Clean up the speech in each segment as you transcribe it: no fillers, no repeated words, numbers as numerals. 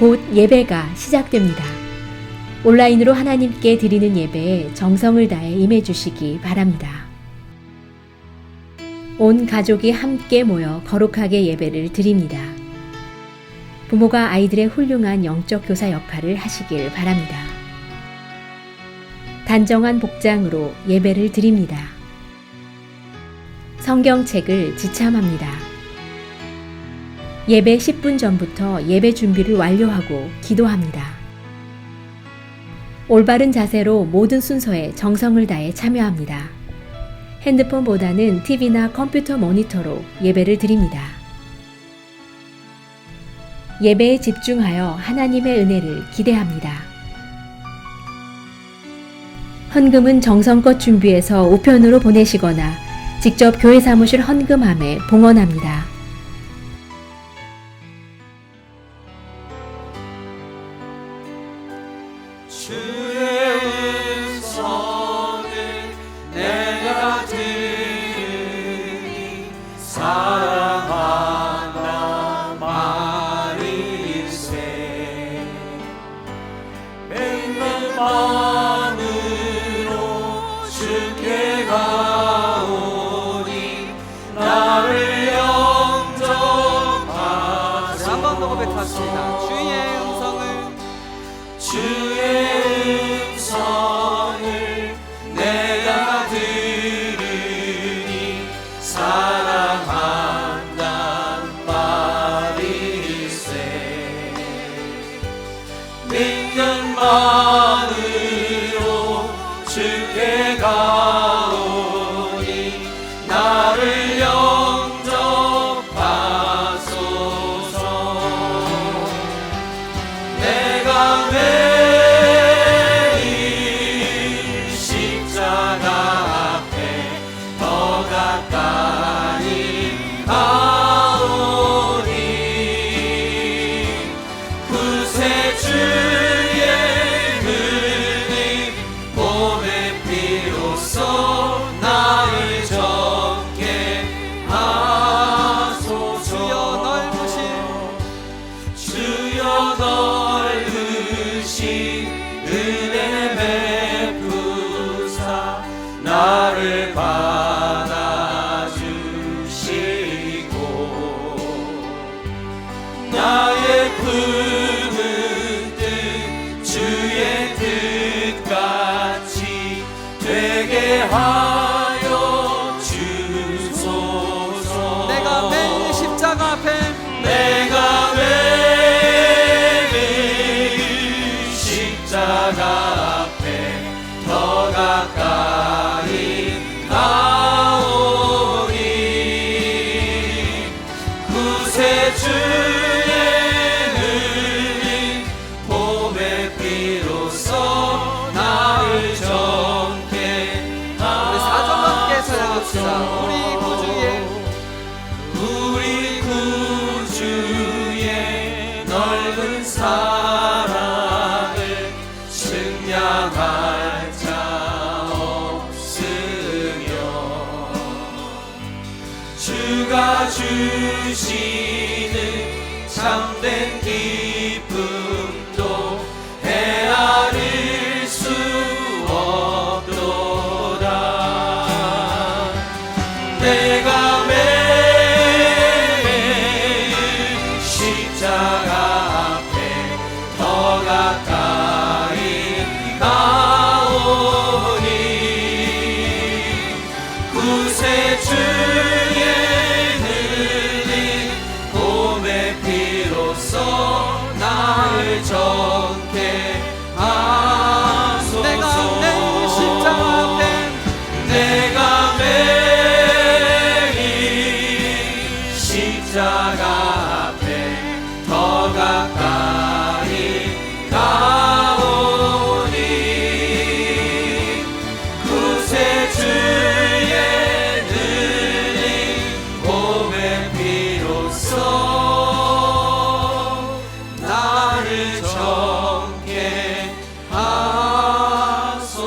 곧 예배가 시작됩니다. 온라인으로 하나님께 드리는 예배에 정성을 다해 임해 주시기 바랍니다. 온 가족이 함께 모여 거룩하게 예배를 드립니다. 부모가 아이들의 훌륭한 영적 교사 역할을 하시길 바랍니다. 단정한 복장으로 예배를 드립니다. 성경책을 지참합니다. 예배 10분 전부터 예배 준비를 완료하고 기도합니다. 올바른 자세로 모든 순서에 정성을 다해 참여합니다. 핸드폰보다는 TV나 컴퓨터 모니터로 예배를 드립니다. 예배에 집중하여 하나님의 은혜를 기대합니다. 헌금은 정성껏 준비해서 우편으로 보내시거나 직접 교회 사무실 헌금함에 봉헌합니다. 주의 음성을 내가 들으니 사랑한다 말일세. 맹는 마음으로 주께 가오니 나를 영접하소서. 한번 더 고백합시다. 주의 음성을 내가 들으니 사랑한단 말일세. 믿는 마음으로 주께 가오니 나를 영접하소서. 내가 은혜 베푸사 나를 받아주시고 나의 품은 뜻 주의 뜻같이 되게 하여 주소서. 내가 매일 십자가 앞에 내가 십자가 앞에 더 가까이 가오니 구세주의 눈이 봄의 비로소 나를 정케 하소서. 우리 4절 함께 찬양합시다. 우리 구주의 넓은 사랑을 증량할 자 없으며 주가 주시는 참된 기쁨도 헤아릴 수 없도다. 내가 매일 십자가 앞에 더 가까이 가오니 구세주의 능히 봄의 피로써 나를 정케 하소서. 내가 매일 십자가 앞에 내가 매일 십자가 앞에 더 가까이 가오니 구세주의 능히 봄의 피로써 나를 정케 하소서.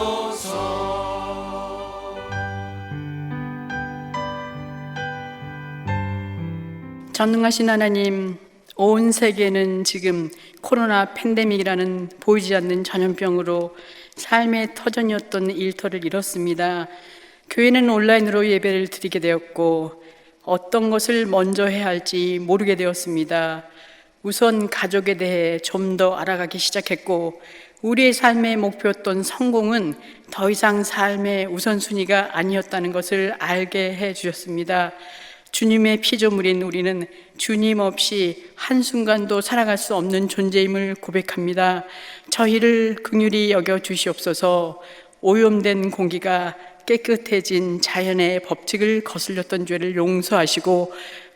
전능하신 하나님, 온 세계는 지금 코로나 팬데믹이라는 보이지 않는 전염병으로 삶의 터전이었던 일터를 잃었습니다. 교회는 온라인으로 예배를 드리게 되었고 어떤 것을 먼저 해야 할지 모르게 되었습니다. 우선 가족에 대해 좀 더 알아가기 시작했고 우리의 삶의 목표였던 성공은 더 이상 삶의 우선순위가 아니었다는 것을 알게 해 주셨습니다. 주님의 피조물인 우리는 주님 없이 한순간도 살아갈 수 없는 존재임을 고백합니다. 저희를 긍휼히 여겨 주시옵소서. 오염된 공기가 깨끗해진 자연의 법칙을 거슬렸던 죄를 용서하시고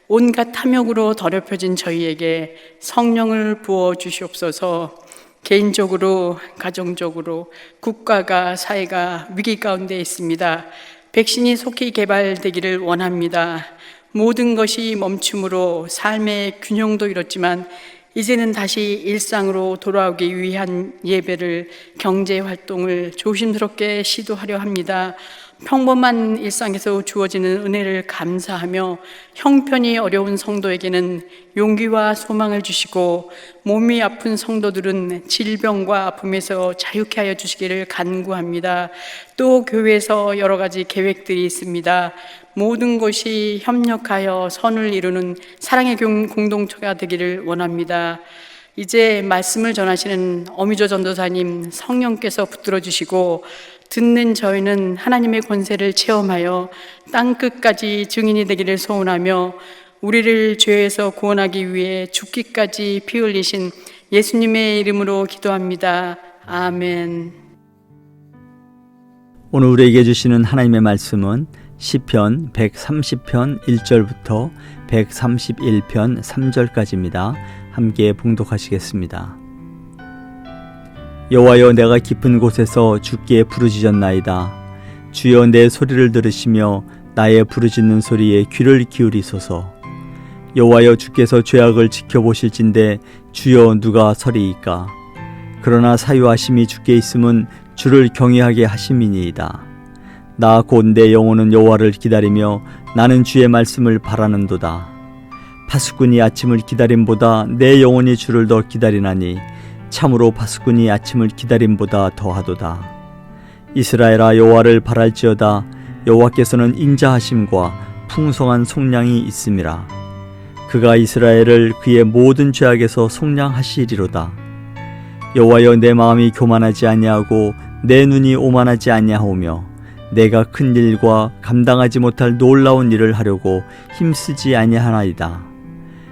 온갖 탐욕으로 더럽혀진 저희에게 성령을 부어 주시옵소서. 개인적으로, 가정적으로 국가가, 사회가 위기 가운데 있습니다. 백신이 속히 개발되기를 원합니다. 모든 것이 멈춤으로 삶의 균형도 잃었지만 이제는 다시 일상으로 돌아오기 위한 예배를, 경제 활동을 조심스럽게 시도하려 합니다. 평범한 일상에서 주어지는 은혜를 감사하며 형편이 어려운 성도에게는 용기와 소망을 주시고 몸이 아픈 성도들은 질병과 아픔에서 자유케 하여 주시기를 간구합니다. 또 교회에서 여러 가지 계획들이 있습니다. 모든 것이 협력하여 선을 이루는 사랑의 공동체가 되기를 원합니다. 이제 말씀을 전하시는 어미조 전도사님 성령께서 붙들어 주시고 듣는 저희는 하나님의 권세를 체험하여 땅끝까지 증인이 되기를 소원하며 우리를 죄에서 구원하기 위해 죽기까지 피 흘리신 예수님의 이름으로 기도합니다. 아멘. 오늘 우리에게 주시는 하나님의 말씀은 시편 130편 1절부터 131편 3절까지입니다. 함께 봉독하시겠습니다. 여호와여, 내가 깊은 곳에서 주께 부르짖었나이다. 주여, 내 소리를 들으시며 나의 부르짖는 소리에 귀를 기울이소서. 여호와여, 주께서 죄악을 지켜보실진데 주여 누가 서리이까. 그러나 사유하심이 주께 있음은 주를 경외하게 하심이니이다. 나 곧 내 영혼은 여호와를 기다리며 나는 주의 말씀을 바라는도다. 파수꾼이 아침을 기다림보다 내 영혼이 주를 더 기다리나니 참으로 파수꾼이 아침을 기다림보다 더하도다. 이스라엘아, 여호와를 바랄지어다. 여호와께서는 인자하심과 풍성한 속량이 있음이라. 그가 이스라엘을 그의 모든 죄악에서 속량하시리로다. 여호와여, 내 마음이 교만하지 아니하고 내 눈이 오만하지 아니하오며 내가 큰 일과 감당하지 못할 놀라운 일을 하려고 힘쓰지 아니하나이다.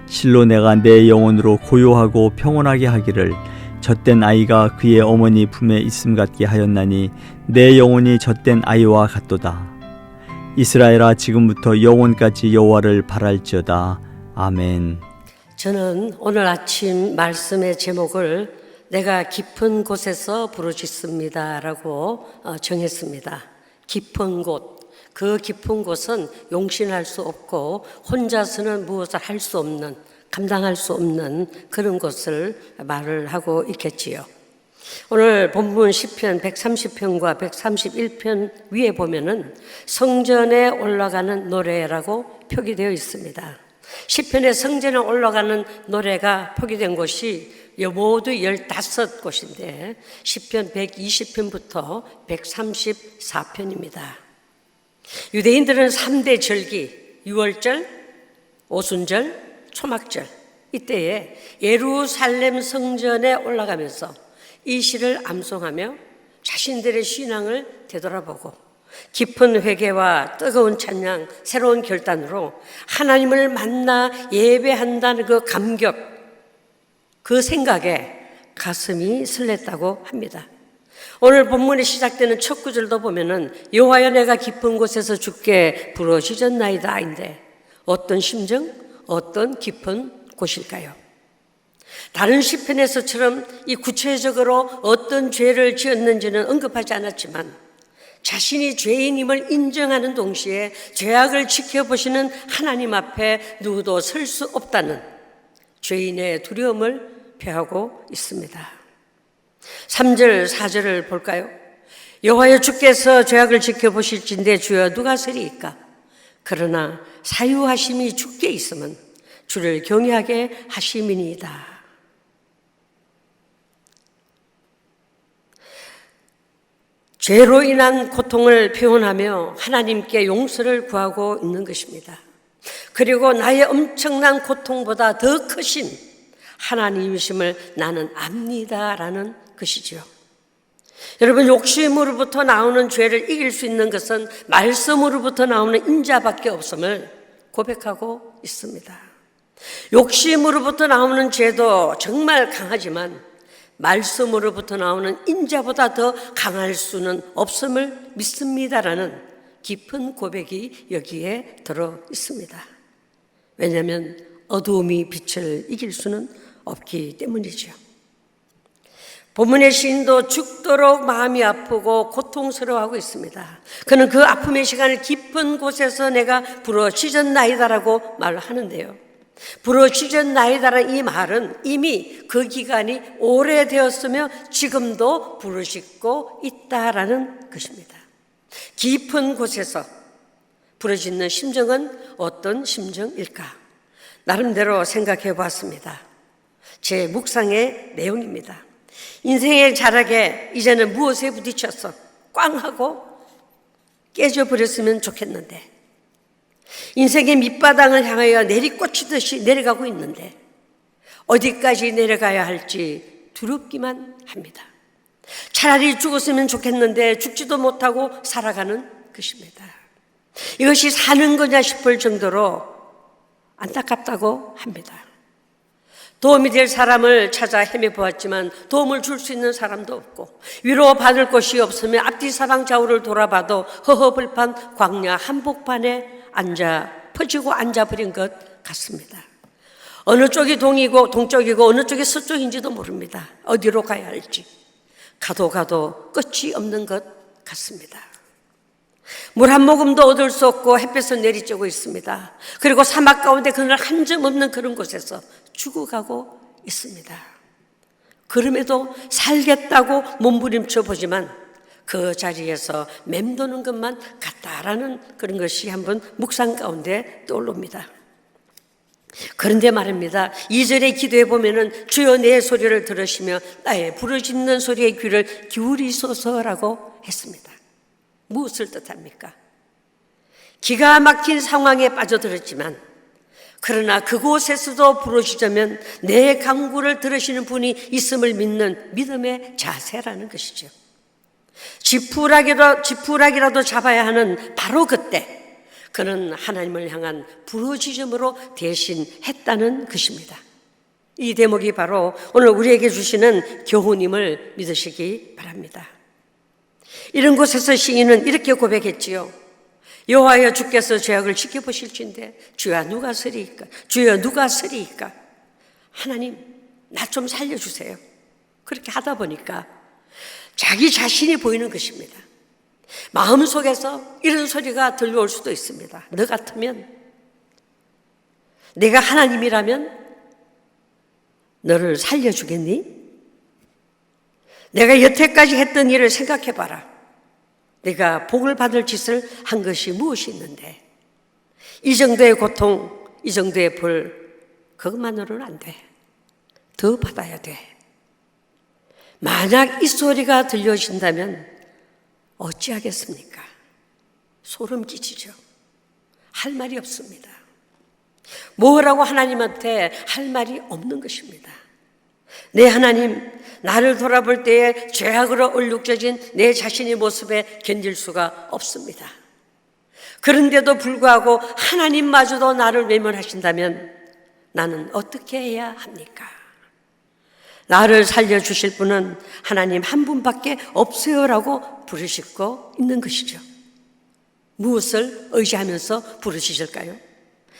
실로 내가 내 영혼으로 고요하고 평온하게 하기를 젖된 아이가 그의 어머니 품에 있음 같게 하였나니 내 영혼이 젖된 아이와 같도다. 이스라엘아, 지금부터 영원까지 여호와를 바랄지어다. 아멘. 저는 오늘 아침 말씀의 제목을 내가 깊은 곳에서 부르짖습니다 라고 정했습니다. 깊은 곳, 그 깊은 곳은 용신할 수 없고 혼자서는 무엇을 할 수 없는, 감당할 수 없는 그런 것을 말을 하고 있겠지요. 오늘 본문 시편 130편과 131편 위에 보면은 성전에 올라가는 노래라고 표기되어 있습니다. 시편에 성전에 올라가는 노래가 표기된 곳이 모두 15곳인데 시편 120편부터 134편입니다. 유대인들은 3대 절기, 유월절, 오순절, 초막절, 이때에 예루살렘 성전에 올라가면서 이 시를 암송하며 자신들의 신앙을 되돌아보고 깊은 회개와 뜨거운 찬양, 새로운 결단으로 하나님을 만나 예배한다는 그 감격, 그 생각에 가슴이 설렜다고 합니다. 오늘 본문에 시작되는 첫 구절도 보면은 여호와여, 내가 깊은 곳에서 주께 부르짖었나이다인데 어떤 심정, 어떤 깊은 곳일까요? 다른 시편에서처럼 이 구체적으로 어떤 죄를 지었는지는 언급하지 않았지만 자신이 죄인임을 인정하는 동시에 죄악을 지켜보시는 하나님 앞에 누구도 설 수 없다는 죄인의 두려움을 표하고 있습니다. 3절, 4절을 볼까요? 여호와여, 주께서 죄악을 지켜보실진데 주여 누가 서리이까? 그러나 사유하심이 주께 있으면 주를 경외하게 하심이니이다. 죄로 인한 고통을 표현하며 하나님께 용서를 구하고 있는 것입니다. 그리고 나의 엄청난 고통보다 더 크신 하나님이심을 나는 압니다라는 것이죠. 여러분, 욕심으로부터 나오는 죄를 이길 수 있는 것은 말씀으로부터 나오는 인자밖에 없음을 고백하고 있습니다. 욕심으로부터 나오는 죄도 정말 강하지만 말씀으로부터 나오는 인자보다 더 강할 수는 없음을 믿습니다라는 깊은 고백이 여기에 들어 있습니다. 왜냐하면 어두움이 빛을 이길 수는 없기 때문이죠. 본문의 시인도 죽도록 마음이 아프고 고통스러워하고 있습니다. 그는 그 아픔의 시간을 깊은 곳에서 내가 부르짖었나이다라고 말을 하는데요. 부르짖었나이다라는 이 말은 이미 그 기간이 오래되었으며 지금도 부르짖고 있다라는 것입니다. 깊은 곳에서 부르짖는 심정은 어떤 심정일까? 나름대로 생각해 보았습니다. 제 묵상의 내용입니다. 인생의 자락에 이제는 무엇에 부딪혀서 꽝 하고 깨져버렸으면 좋겠는데, 인생의 밑바닥을 향하여 내리꽂히듯이 내려가고 있는데 어디까지 내려가야 할지 두렵기만 합니다. 차라리 죽었으면 좋겠는데 죽지도 못하고 살아가는 것입니다. 이것이 사는 거냐 싶을 정도로 안타깝다고 합니다. 도움이 될 사람을 찾아 헤매보았지만 도움을 줄 수 있는 사람도 없고, 위로받을 곳이 없으면 앞뒤 사방 좌우를 돌아봐도 허허벌판 광야 한복판에 퍼지고 앉아버린 것 같습니다. 어느 쪽이 동쪽이고 어느 쪽이 서쪽인지도 모릅니다. 어디로 가야 할지 가도 끝이 없는 것 같습니다. 물 한 모금도 얻을 수 없고 햇볕은 내리쬐고 있습니다. 그리고 사막 가운데 그늘 한 점 없는 그런 곳에서 죽어가고 있습니다. 그럼에도 살겠다고 몸부림쳐 보지만 그 자리에서 맴도는 것만 같다라는 그런 것이 한번 묵상 가운데 떠올릅니다. 그런데 말입니다. 2절에 기도해 보면은 주여 내 소리를 들으시며 나의 부르짖는 소리에 귀를 기울이소서라고 했습니다. 무엇을 뜻합니까? 기가 막힌 상황에 빠져들었지만 그러나 그곳에서도 부르짖으면 내 간구를 들으시는 분이 있음을 믿는 믿음의 자세라는 것이죠. 지푸라기라도 잡아야 하는 바로 그때 그는 하나님을 향한 부르짖음으로 대신했다는 것입니다. 이 대목이 바로 오늘 우리에게 주시는 교훈임을 믿으시기 바랍니다. 이런 곳에서 시인은 이렇게 고백했지요. 여호와여 주께서 죄악을 지켜보실진데 주여 누가 서리이까? 주여 누가 서리이까? 하나님 나 좀 살려주세요. 그렇게 하다 보니까 자기 자신이 보이는 것입니다. 마음속에서 이런 소리가 들려올 수도 있습니다. 너 같으면, 내가 하나님이라면 너를 살려주겠니? 내가 여태까지 했던 일을 생각해봐라. 내가 복을 받을 짓을 한 것이 무엇이 있는데 이 정도의 고통, 이 정도의 벌, 그것만으로는 안 돼. 더 받아야 돼. 만약 이 소리가 들려진다면 어찌하겠습니까? 소름 끼치죠. 할 말이 없습니다. 뭐라고 하나님한테 할 말이 없는 것입니다. 내 하나님, 나를 돌아볼 때에 죄악으로 얼룩져진 내 자신의 모습에 견딜 수가 없습니다. 그런데도 불구하고 하나님마저도 나를 외면하신다면 나는 어떻게 해야 합니까? 나를 살려주실 분은 하나님 한 분밖에 없어요라고 부르짖고 있는 것이죠. 무엇을 의지하면서 부르짖을까요?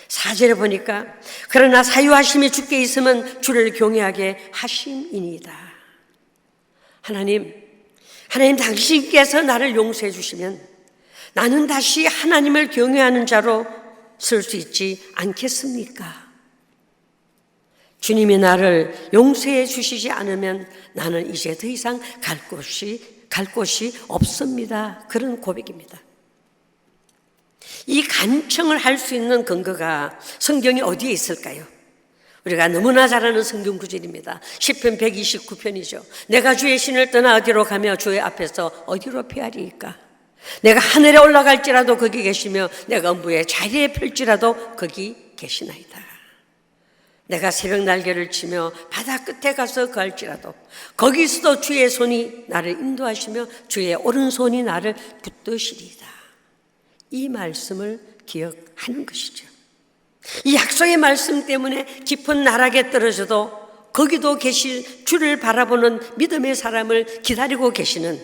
4절에 보니까 그러나 사유하심이 주께 있으면 주를 경외하게 하심이니이다. 하나님 당신께서 나를 용서해 주시면 나는 다시 하나님을 경외하는 자로 설 수 있지 않겠습니까? 주님이 나를 용서해 주시지 않으면 나는 이제 더 이상 갈 곳이 없습니다. 그런 고백입니다. 이 간청을 할 수 있는 근거가 성경이 어디에 있을까요? 우리가 너무나 잘 아는 성경 구절입니다. 시편 129편이죠. 내가 주의 신을 떠나 어디로 가며 주의 앞에서 어디로 피하리이까? 내가 하늘에 올라갈지라도 거기 계시며 내가 음부의 자리에 펼지라도 거기 계시나이다. 내가 새벽 날개를 치며 바다 끝에 가서 거할지라도 거기서도 주의 손이 나를 인도하시며 주의 오른손이 나를 붙드시리이다. 이 말씀을 기억하는 것이죠. 이 약속의 말씀 때문에 깊은 나락에 떨어져도 거기도 계실 주를 바라보는 믿음의 사람을 기다리고 계시는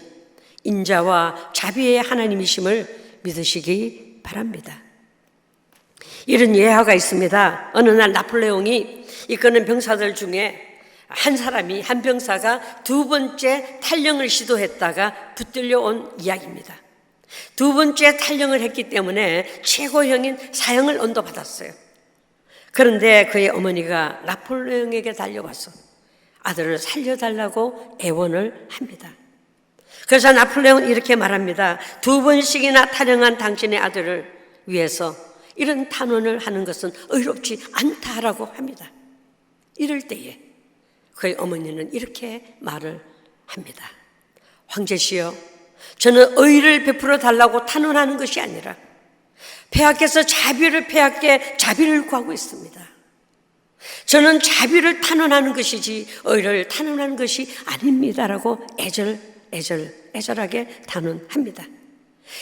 인자와 자비의 하나님이심을 믿으시기 바랍니다. 이런 예화가 있습니다. 어느 날 나폴레옹이 이끄는 병사들 중에 한 병사가 두 번째 탈영을 시도했다가 붙들려 온 이야기입니다. 두 번째 탈영을 했기 때문에 최고형인 사형을 언도받았어요. 그런데 그의 어머니가 나폴레옹에게 달려와서 아들을 살려달라고 애원을 합니다. 그래서 나폴레옹은 이렇게 말합니다. 두 번씩이나 탈영한 당신의 아들을 위해서 이런 탄원을 하는 것은 의롭지 않다라고 합니다. 이럴 때에 그의 어머니는 이렇게 말을 합니다. 황제시여, 저는 의를 베풀어 달라고 탄원하는 것이 아니라 폐하께서 폐하께 자비를 구하고 있습니다. 저는 자비를 탄원하는 것이지 의를 탄원하는 것이 아닙니다라고 애절하게 탄원합니다.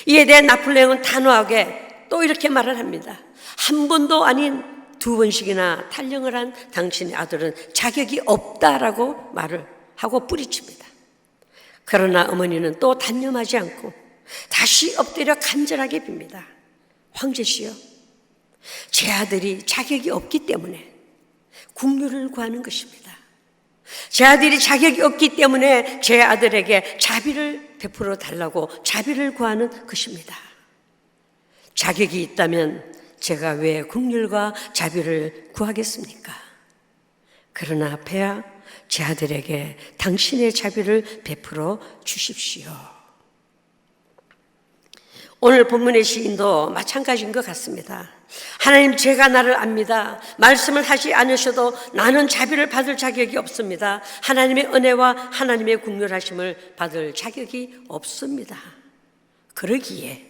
이에 대해 나폴레옹은 단호하게 또 이렇게 말을 합니다. 한 번도 아닌 두 번씩이나 탈영을 한 당신의 아들은 자격이 없다라고 말을 하고 뿌리칩니다. 그러나 어머니는 또 단념하지 않고 다시 엎드려 간절하게 빕니다. 황제시여, 제 아들이 자격이 없기 때문에 국류를 구하는 것입니다. 제 아들이 자격이 없기 때문에 제 아들에게 자비를 베풀어 달라고 자비를 구하는 것입니다. 자격이 있다면 제가 왜 국률과 자비를 구하겠습니까? 그러나 폐하, 제 아들에게 당신의 자비를 베풀어 주십시오. 오늘 본문의 시인도 마찬가지인 것 같습니다. 하나님, 제가 나를 압니다. 말씀을 하지 않으셔도 나는 자비를 받을 자격이 없습니다. 하나님의 은혜와 하나님의 국률하심을 받을 자격이 없습니다. 그러기에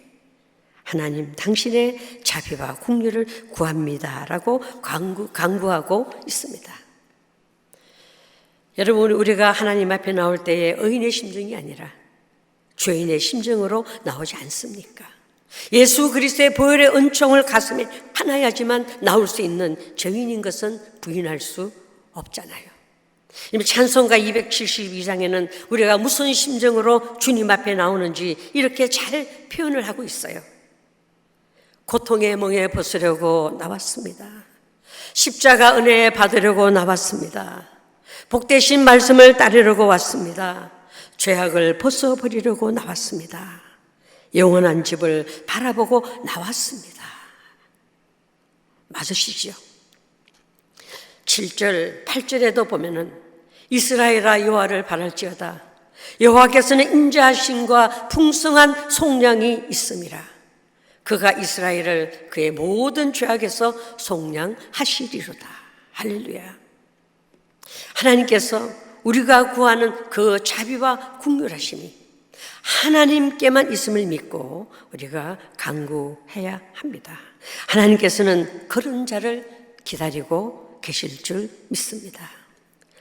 하나님, 당신의 자비와 국률을 구합니다라고 강구하고 있습니다. 여러분, 우리가 하나님 앞에 나올 때에 의인의 심정이 아니라 죄인의 심정으로 나오지 않습니까? 예수 그리스도의 보혈의 은총을 가슴에 안아야지만 나올 수 있는 죄인인 것은 부인할 수 없잖아요. 이미 찬송가 272장에는 우리가 무슨 심정으로 주님 앞에 나오는지 이렇게 잘 표현을 하고 있어요. 고통의 멍에 벗으려고 나왔습니다. 십자가 은혜 받으려고 나왔습니다. 복되신 말씀을 따르려고 왔습니다. 죄악을 벗어버리려고 나왔습니다. 영원한 집을 바라보고 나왔습니다. 맞으시죠? 7절, 8절에도 보면은 이스라엘아 여호와를 바랄지어다. 여호와께서는 인자하심과 풍성한 속량이 있음이라. 그가 이스라엘을 그의 모든 죄악에서 속량하시리로다. 할렐루야. 하나님께서 우리가 구하는 그 자비와 국률하심이 하나님께만 있음을 믿고 우리가 간구해야 합니다. 하나님께서는 그런 자를 기다리고 계실 줄 믿습니다.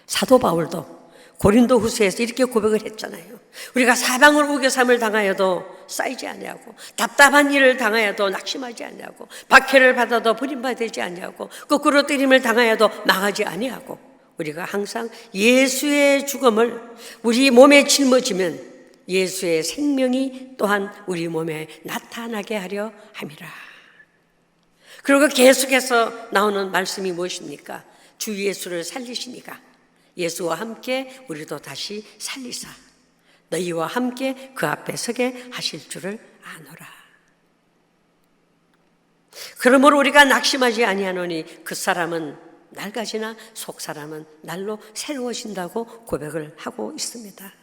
사도 바울도 고린도 후서에서 이렇게 고백을 했잖아요. 우리가 사방을 우겨삼을 당하여도 쌓이지 아니하고, 답답한 일을 당하여도 낙심하지 아니하고, 박해를 받아도 버림받지 아니하고, 거꾸로 때림을 당하여도 망하지 아니하고, 우리가 항상 예수의 죽음을 우리 몸에 짊어지면 예수의 생명이 또한 우리 몸에 나타나게 하려 함이라. 그리고 계속해서 나오는 말씀이 무엇입니까? 주 예수를 살리시니까 예수와 함께 우리도 다시 살리사 너희와 함께 그 앞에 서게 하실 줄을 아노라. 그러므로 우리가 낙심하지 아니하노니 그 사람은 날까지나 속 사람은 날로 새로워진다고 고백을 하고 있습니다.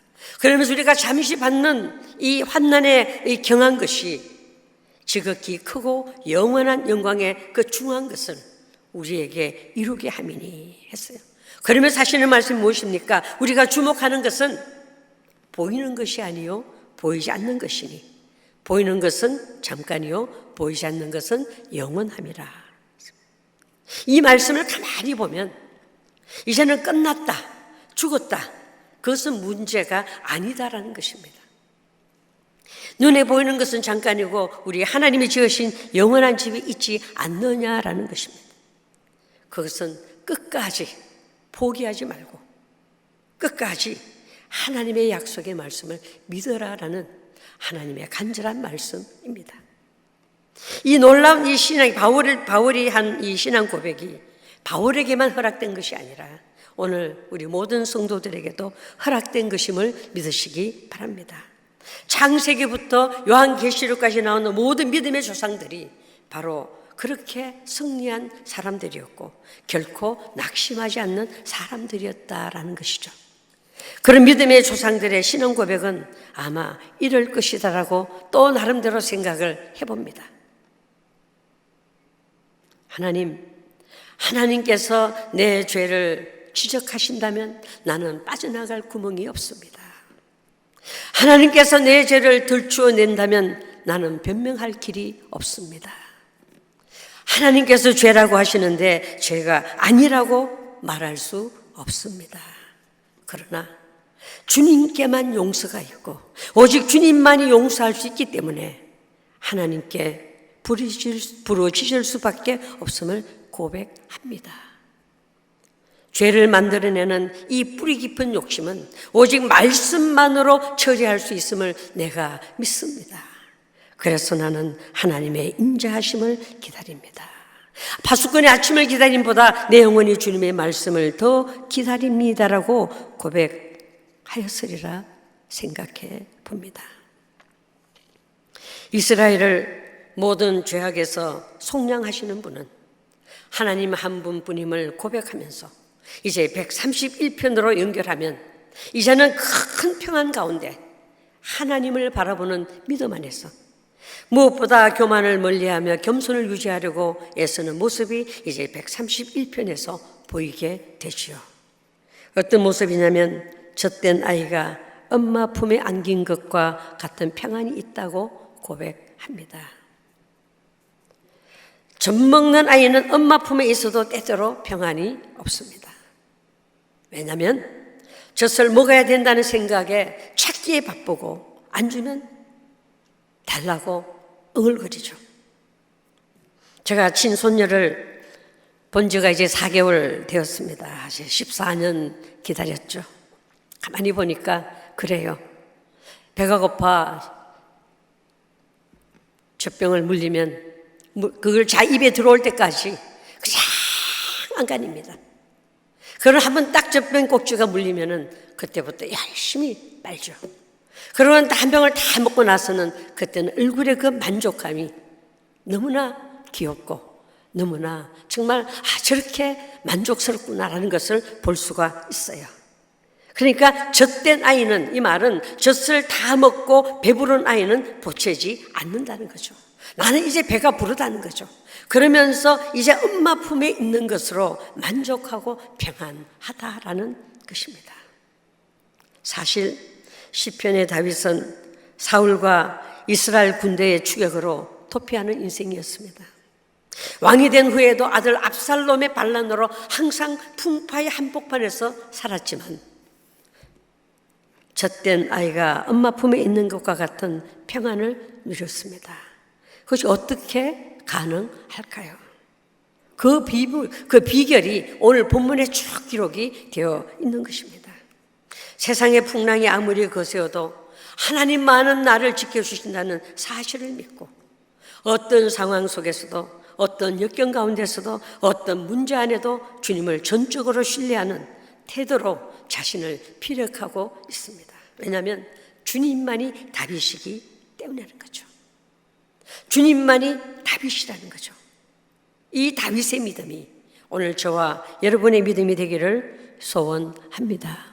그러면서 우리가 잠시 받는 이 환난에 경한 것이 지극히 크고 영원한 영광의 그 중요한 것을 우리에게 이루게 함이니 했어요. 그러면서 하시는 말씀이 무엇입니까? 우리가 주목하는 것은 보이는 것이 아니요 보이지 않는 것이니 보이는 것은 잠깐이요 보이지 않는 것은 영원함이라. 이 말씀을 가만히 보면 이제는 끝났다, 죽었다, 그것은 문제가 아니다라는 것입니다. 눈에 보이는 것은 잠깐이고 우리 하나님이 지으신 영원한 집이 있지 않느냐라는 것입니다. 그것은 끝까지 포기하지 말고 끝까지 하나님의 약속의 말씀을 믿어라라는 하나님의 간절한 말씀입니다. 이 놀라운 이 신앙이 바울이 한 이 신앙 고백이 바울에게만 허락된 것이 아니라 오늘 우리 모든 성도들에게도 허락된 것임을 믿으시기 바랍니다. 창세기부터 요한계시록까지 나오는 모든 믿음의 조상들이 바로 그렇게 승리한 사람들이었고 결코 낙심하지 않는 사람들이었다라는 것이죠. 그런 믿음의 조상들의 신앙 고백은 아마 이럴 것이다라고 또 나름대로 생각을 해봅니다. 하나님께서 내 죄를 지적하신다면 나는 빠져나갈 구멍이 없습니다. 하나님께서 내 죄를 들추어낸다면 나는 변명할 길이 없습니다. 하나님께서 죄라고 하시는데 죄가 아니라고 말할 수 없습니다. 그러나 주님께만 용서가 있고 오직 주님만이 용서할 수 있기 때문에 하나님께 부르짖을 수밖에 없음을 고백합니다. 죄를 만들어내는 이 뿌리 깊은 욕심은 오직 말씀만으로 처리할 수 있음을 내가 믿습니다. 그래서 나는 하나님의 인자하심을 기다립니다. 파수꾼의 아침을 기다림보다 내 영혼이 주님의 말씀을 더 기다립니다라고 고백하였으리라 생각해 봅니다. 이스라엘을 모든 죄악에서 속량하시는 분은 하나님 한 분뿐임을 고백하면서 이제 131편으로 연결하면 이제는 큰 평안 가운데 하나님을 바라보는 믿음 안에서 무엇보다 교만을 멀리하며 겸손을 유지하려고 애쓰는 모습이 이제 131편에서 보이게 되지요. 어떤 모습이냐면 젖된 아이가 엄마 품에 안긴 것과 같은 평안이 있다고 고백합니다. 젖 먹는 아이는 엄마 품에 있어도 때때로 평안이 없습니다. 왜냐하면 젖을 먹어야 된다는 생각에 찾기에 바쁘고 안 주면 달라고 응을거리죠. 제가 친손녀를 본 지가 이제 4개월 되었습니다. 이제 14년 기다렸죠. 가만히 보니까 그래요. 배가 고파 젖병을 물리면 그걸 자 입에 들어올 때까지 그냥 안간입니다. 그걸 한번 딱 젖병 꼭지가 물리면은 그때부터 열심히 빨죠. 그러고 한 병을 다 먹고 나서는 그때는 얼굴에 그 만족감이 너무나 귀엽고 너무나 정말 저렇게 만족스럽구나라는 것을 볼 수가 있어요. 그러니까 젖된 아이는, 이 말은 젖을 다 먹고 배부른 아이는 보채지 않는다는 거죠. 나는 이제 배가 부르다는 거죠. 그러면서 이제 엄마 품에 있는 것으로 만족하고 평안하다라는 것입니다. 사실 시편의 다윗은 사울과 이스라엘 군대의 추격으로 도피하는 인생이었습니다. 왕이 된 후에도 아들 압살롬의 반란으로 항상 풍파의 한복판에서 살았지만 젖된 아이가 엄마 품에 있는 것과 같은 평안을 누렸습니다. 그것이 어떻게 가능할까요? 그 비결이 오늘 본문에 쭉 기록이 되어 있는 것입니다. 세상의 풍랑이 아무리 거세어도 하나님만은 나를 지켜주신다는 사실을 믿고 어떤 상황 속에서도 어떤 역경 가운데서도 어떤 문제 안에도 주님을 전적으로 신뢰하는 태도로 자신을 피력하고 있습니다. 왜냐하면 주님만이 답이시기 때문이라는 거죠. 주님만이 답이시라는 거죠. 이 다윗의 믿음이 오늘 저와 여러분의 믿음이 되기를 소원합니다.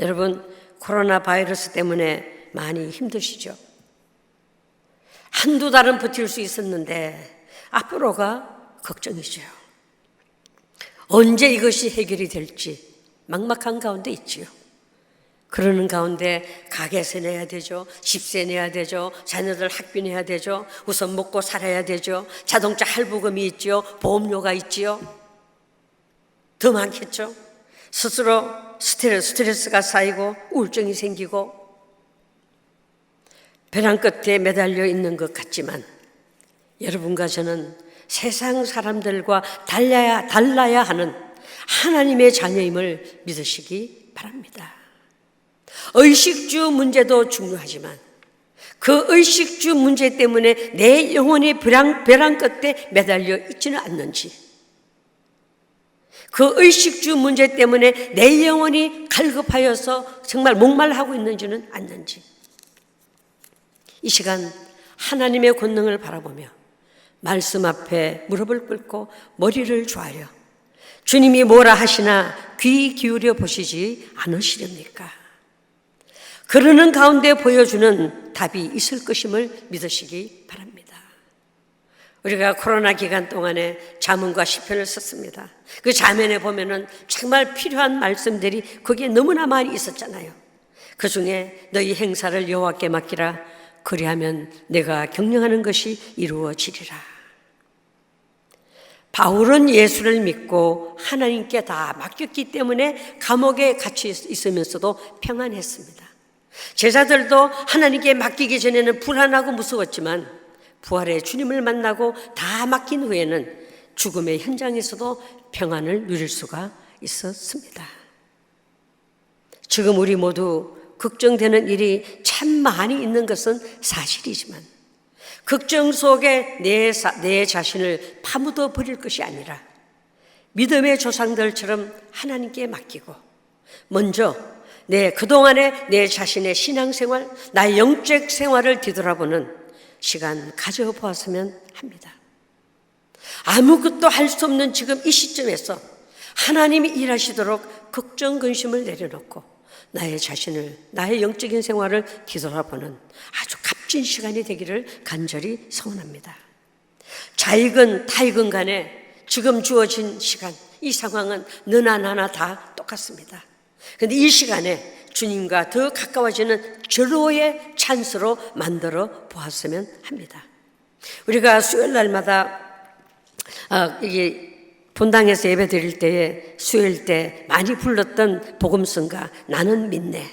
여러분, 코로나 바이러스 때문에 많이 힘드시죠? 한두 달은 버틸 수 있었는데 앞으로가 걱정이죠. 언제 이것이 해결이 될지 막막한 가운데 있지요. 그러는 가운데 가게세 내야 되죠. 집세 내야 되죠. 자녀들 학비 내야 되죠. 우선 먹고 살아야 되죠. 자동차 할부금이 있지요. 보험료가 있지요. 더 많겠죠. 스스로 스트레스가 쌓이고 우울증이 생기고 벼랑 끝에 매달려 있는 것 같지만 여러분과 저는 세상 사람들과 달라야 하는 하나님의 자녀임을 믿으시기 바랍니다. 의식주 문제도 중요하지만 그 의식주 문제 때문에 내 영혼이 벼랑 끝에 매달려 있지는 않는지, 그 의식주 문제 때문에 내 영혼이 갈급하여서 정말 목말라하고 있는지는 않는지, 이 시간 하나님의 권능을 바라보며 말씀 앞에 무릎을 꿇고 머리를 조아려 주님이 뭐라 하시나 귀 기울여 보시지 않으시렵니까? 그러는 가운데 보여주는 답이 있을 것임을 믿으시기 바랍니다. 우리가 코로나 기간 동안에 잠언과 시편을 썼습니다. 그 잠언에 보면은 정말 필요한 말씀들이 거기에 너무나 많이 있었잖아요. 그 중에 너희 행사를 여호와께 맡기라. 그리하면 내가 경영하는 것이 이루어지리라. 바울은 예수를 믿고 하나님께 다 맡겼기 때문에 감옥에 갇혀 있으면서도 평안했습니다. 제자들도 하나님께 맡기기 전에는 불안하고 무서웠지만 부활의 주님을 만나고 다 맡긴 후에는 죽음의 현장에서도 평안을 누릴 수가 있었습니다. 지금 우리 모두 걱정되는 일이 참 많이 있는 것은 사실이지만 걱정 속에 내 자신을 파묻어 버릴 것이 아니라 믿음의 조상들처럼 하나님께 맡기고 먼저 그동안의 내 자신의 신앙생활, 나의 영적 생활을 뒤돌아보는 시간 가져보았으면 합니다. 아무것도 할 수 없는 지금 이 시점에서 하나님이 일하시도록 걱정, 근심을 내려놓고 나의 자신을, 나의 영적인 생활을 뒤돌아보는 아주 값진 시간이 되기를 간절히 소원합니다. 자익은 타익은 간에 지금 주어진 시간, 이 상황은 너나 나나 다 똑같습니다. 그런데 이 시간에 주님과 더 가까워지는 절호의 찬스로 만들어 보았으면 합니다. 우리가 수요일 날마다 이게 본당에서 예배 드릴 때에 수요일 때 많이 불렀던 복음성가 나는 믿네.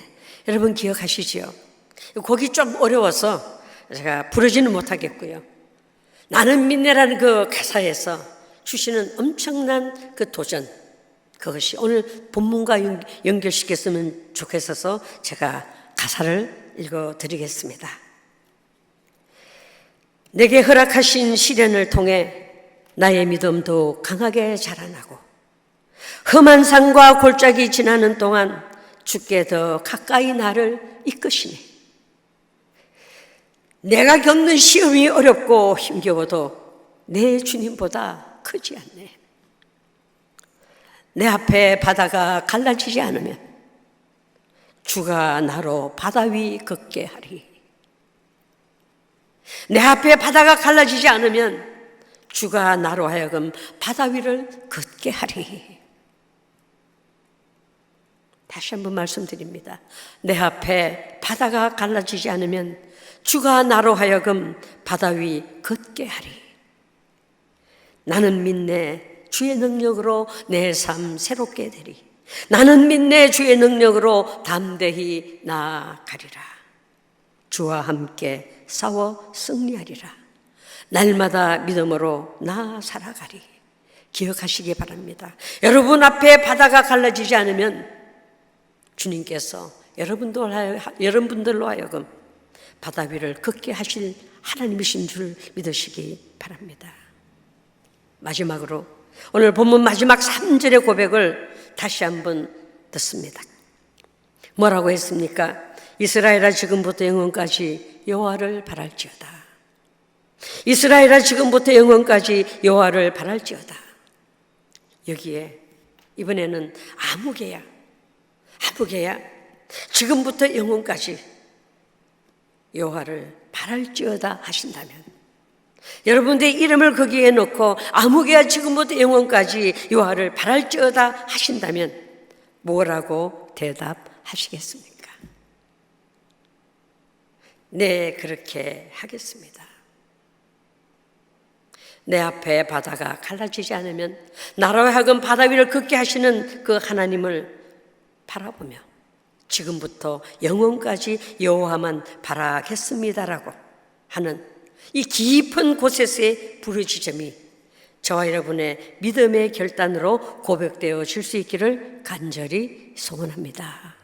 여러분 기억하시죠? 곡이 좀 어려워서 제가 부르지는 못하겠고요. 나는 믿네라는 그 가사에서 주시는 엄청난 그 도전, 그것이 오늘 본문과 연결시켰으면 좋겠어서 제가 가사를 읽어드리겠습니다. 내게 허락하신 시련을 통해 나의 믿음도 강하게 자라나고 험한 산과 골짜기 지나는 동안 주께 더 가까이 나를 이끄시니 내가 겪는 시험이 어렵고 힘겨워도 내 주님보다 크지 않네. 내 앞에 바다가 갈라지지 않으면 주가 나로 바다 위 걷게 하리. 내 앞에 바다가 갈라지지 않으면 주가 나로 하여금 바다 위를 걷게 하리. 다시 한번 말씀드립니다. 내 앞에 바다가 갈라지지 않으면 주가 나로 하여금 바다 위 걷게 하리. 나는 믿네 주의 능력으로 내 삶 새롭게 되리. 나는 믿네 주의 능력으로 담대히 나아가리라. 주와 함께 싸워 승리하리라. 날마다 믿음으로 나 살아가리. 기억하시기 바랍니다. 여러분 앞에 바다가 갈라지지 않으면 주님께서 여러분들로 하여금 바다 위를 걷게 하실 하나님이신 줄 믿으시기 바랍니다. 마지막으로 오늘 본문 마지막 3절의 고백을 다시 한번 듣습니다. 뭐라고 했습니까? 이스라엘아 지금부터 영원까지 여호와를 바랄지어다. 이스라엘아 지금부터 영원까지 여호와를 바랄지어다. 여기에 이번에는 아무개야 지금부터 영원까지 여호와를 바랄지어다 하신다면 여러분들의 이름을 거기에 넣고 아무개야 지금부터 영원까지 여호와를 바랄지어다 하신다면 뭐라고 대답하시겠습니까? 네, 그렇게 하겠습니다. 내 앞에 바다가 갈라지지 않으면 나로 하여금 바다 위를 걷게 하시는 그 하나님을 바라보며 지금부터 영원까지 여호와만 바라겠습니다라고 하는 이 깊은 곳에서의 부르짖음이 저와 여러분의 믿음의 결단으로 고백되어 질 수 있기를 간절히 소원합니다.